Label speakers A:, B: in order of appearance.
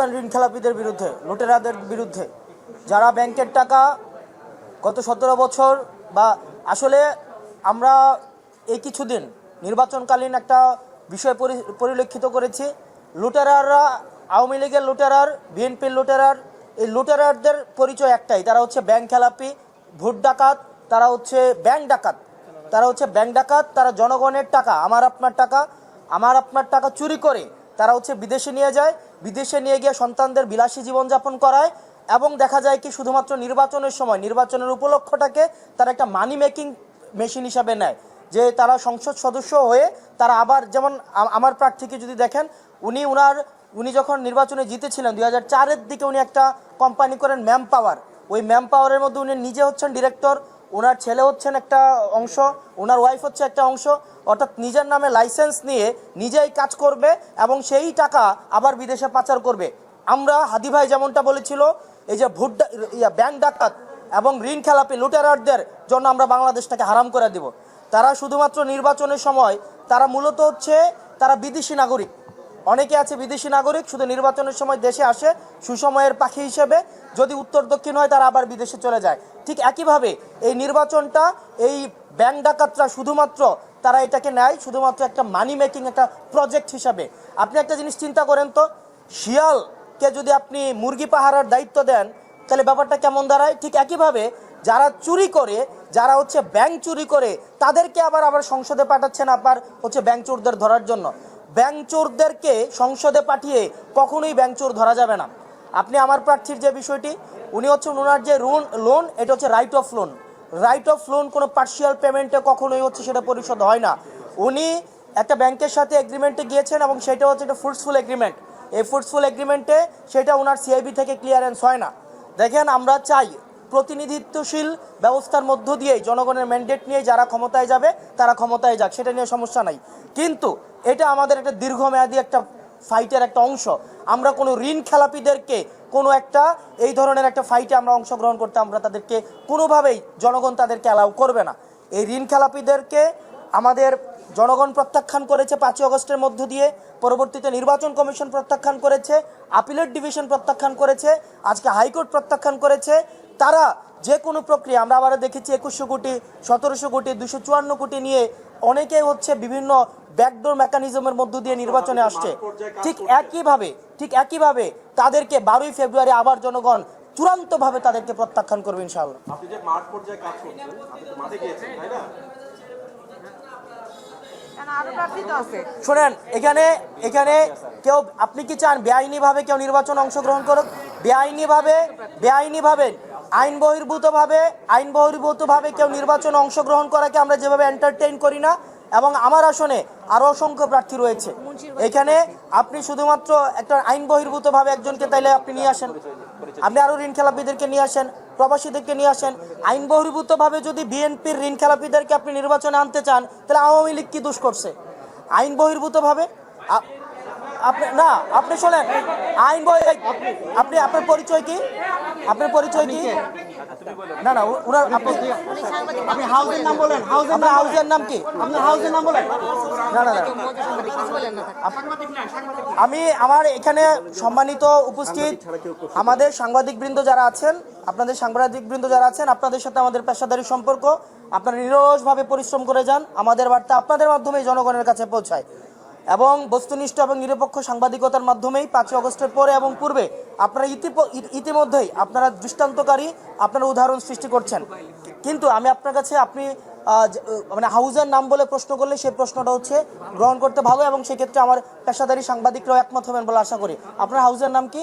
A: অবস্থান ঋণ খেলাপিদের বিরুদ্ধে, লুটেরাদের বিরুদ্ধে, যারা ব্যাংকের টাকা গত 17 বছর বা আসলে আমরা এই কিছুদিন নির্বাচনকালীন একটা বিষয় পরিলক্ষিত করেছি। লুটেরাররা, আওয়ামী লীগের লুটেরার, বিএনপির লুটেরার, এই লুটেরারদের পরিচয় একটাই, তারা হচ্ছে ব্যাংক খেলাপি, ভোট ডাকাত, তারা হচ্ছে ব্যাংক ডাকাত, তারা জনগণের টাকা, আমার আপনার টাকা চুরি করে তারা হচ্ছে বিদেশে নিয়ে যায়, বিদেশে নিয়ে গিয়ে সন্তানদের বিলাসী জীবনযাপন করায় এবং দেখা যায় কি শুধুমাত্র নির্বাচনের সময় নির্বাচনের উপলক্ষটাকে তারা একটা মানি মেকিং মেশিন হিসাবে নেয়, যে তারা সংসদ সদস্য হয়ে তারা আবার, যেমন আমার প্রার্থীকে যদি দেখেন, উনি যখন নির্বাচনে জিতেছিলেন 2004-এর দিকে উনি একটা কোম্পানি করেন ম্যান পাওয়ার, ওই ম্যান পাওয়ারের মধ্যে উনি নিজে হচ্ছেন ডিরেক্টর, ওনার ছেলে হচ্ছেন একটা অংশ, ওনার ওয়াইফ হচ্ছে একটা অংশ, অর্থাৎ নিজের নামে লাইসেন্স নিয়ে নিজেই কাজ করবে এবং সেই টাকা আবার বিদেশে পাচার করবে। আমরা হাদি ভাই যেমনটা বলেছিল, এই যে ব্যাংক ডাকাত এবং ঋণ খেলাপি লুটেরারদের জন্য আমরা বাংলাদেশটাকে হারাম করে দেব। তারা শুধুমাত্র নির্বাচনের সময়, তারা মূলত হচ্ছে তারা বিদেশি নাগরিক, অনেকে আছে বিদেশি নাগরিক, শুধু নির্বাচনের সময় দেশে আসে সুসময়ের পাখি হিসেবে, যদি উত্তর দক্ষিণ হয় তারা আবার বিদেশে চলে যায়। ঠিক একইভাবে এই নির্বাচনটা, এই ব্যাংক ডাকাতরা শুধুমাত্র তারা এটাকে নেয় শুধুমাত্র একটা মানি মেকিং একটা প্রজেক্ট হিসাবে। আপনি একটা জিনিস চিন্তা করেন তো, শিয়ালকে যদি আপনি মুরগি পাহারার দায়িত্ব দেন তাহলে ব্যাপারটা কেমন দাঁড়ায়? ঠিক একইভাবে যারা চুরি করে, যারা হচ্ছে ব্যাংক চুরি করে, তাদেরকে আবার সংসদে পাঠাচ্ছেন আবার হচ্ছে ব্যাংক চোরদের ধরার জন্য। ব্যাংক চোরদেরকে সংসদে পাঠিয়ে কখনোই ব্যাংক চোর ধরা যাবে না। আপনি আমার প্রার্থীর যে বিষয়টি, উনি হচ্ছেন ওনার যে লোন, এটা হচ্ছে রাইট অফ লোন, কোনো পার্শিয়াল পেমেন্টে কখনোই হচ্ছে সেটা পরিশোধ হয় না। উনি একটা ব্যাংকের সাথে এগ্রিমেন্টে গিয়েছেন এবং সেটা হচ্ছে একটা ফ্রুটফুল এগ্রিমেন্ট। এই ফ্রুটফুল এগ্রিমেন্টে সেটা ওনার সিআইবি থেকে ক্লিয়ারেন্স হয় না। দেখেন, আমরা চাই প্রতিনিধিত্বশীল ব্যবস্থার মধ্য দিয়েই জনগণের ম্যান্ডেট নিয়ে যারা ক্ষমতায় যাবে তারা ক্ষমতায় যাক, সেটা নিয়ে সমস্যা নাই, কিন্তু এটা আমাদের একটা দীর্ঘমেয়াদী একটা ফাইটের একটা অংশ। আমরা কোনো ঋণ খেলাপিদেরকে কোনো একটা এই ধরনের একটা ফাইটে আমরা অংশগ্রহণ করতে আমরা তাদেরকে কোনোভাবেই জনগণ তাদেরকে অ্যালাউ করবে না। এই ঋণ খেলাপিদেরকে আমাদের জনগণ প্রত্যাখ্যান করেছে 5ই আগস্টের মধ্য দিয়ে, পরবর্তীতে নির্বাচন কমিশন প্রত্যাখ্যান করেছে, আপিলেট ডিভিশন প্রত্যাখ্যান করেছে, আজকে হাইকোর্ট প্রত্যাখ্যান করেছে। তারা যে কোনো প্রক্রিয়া, আমরা আবারও দেখেছি 2100 কোটি, 1700 কোটি, 254 কোটি নিয়ে অনেকে হচ্ছে বিভিন্ন ব্যাকডোর মেকানিজমের মধ্য দিয়ে নির্বাচনে আসছে। ঠিক একইভাবে তাদেরকে 12ই ফেব্রুয়ারি আবার জনগণ চূড়ান্তভাবে তাদেরকে প্রত্যাখ্যান করবে ইনশাআল্লাহ।
B: আপনি যে মাঠ পর্যায়ে কাজ করছেন, আপনি তো মাঠে গিয়েছেন, তাই না?
A: শোনেন, এখানে কেউ, আপনি কি চান বেআইনিভাবে কেউ নির্বাচন অংশগ্রহণ করুক? বেআইনিভাবে আইন বহির্ভূতভাবে কেউ নির্বাচনে অংশগ্রহণ করাকে আমরা যেভাবে এন্টারটেইন করি না, এবং আমার আসনে আরও অসংখ্য প্রার্থী রয়েছে, এখানে আপনি শুধুমাত্র একটা আইন বহির্ভূতভাবে একজনকে তাইলে আপনি নিয়ে আসেন, আপনি আরও ঋণ খেলাপিদেরকে নিয়ে আসেন, প্রবাসীদেরকে নিয়ে আসেন। আইন বহির্ভূতভাবে যদি বিএনপির ঋণ খেলাপিদেরকে আপনি নির্বাচনে আনতে চান, তাহলে আওয়ামী লীগ কি দোষ করছে? আইন বহির্ভূতভাবে আপনি শোনেন, আপনি আপনার পরিচয় কি? না, আপনি হাউসের নাম বলেন, হাউসের নাম কি? আপনার হাউসের নাম বলেন। না, আমার এখানে সম্মানিত উপস্থিত আমাদের সাংবাদিকবৃন্দ যারা আছেন, আপনাদের সাথে আমাদের পেশাদারি সম্পর্ক। আপনারা নিরলসভাবে পরিশ্রম করে যান, আমাদের বার্তা আপনাদের মাধ্যমেই জনগণের কাছে পৌঁছায়, এবং বস্তুনিষ্ঠ এবং নিরপেক্ষ সাংবাদিকতার মাধ্যমেই 5ই আগস্টের পরে এবং পূর্বে আপনারা ইতিমধ্যেই আপনারা দৃষ্টান্তকারী, আপনারা উদাহরণ সৃষ্টি করছেন। কিন্তু আমি আপনার কাছে, আপনি মানে হাউজের নাম বলে প্রশ্ন করলে সেই প্রশ্নটা হচ্ছে গ্রহণ করতে ভালো, এবং সেক্ষেত্রে আমার পেশাদারি সাংবাদিকরাও একমত হবেন বলে আশা করি। আপনার হাউজের নাম কি?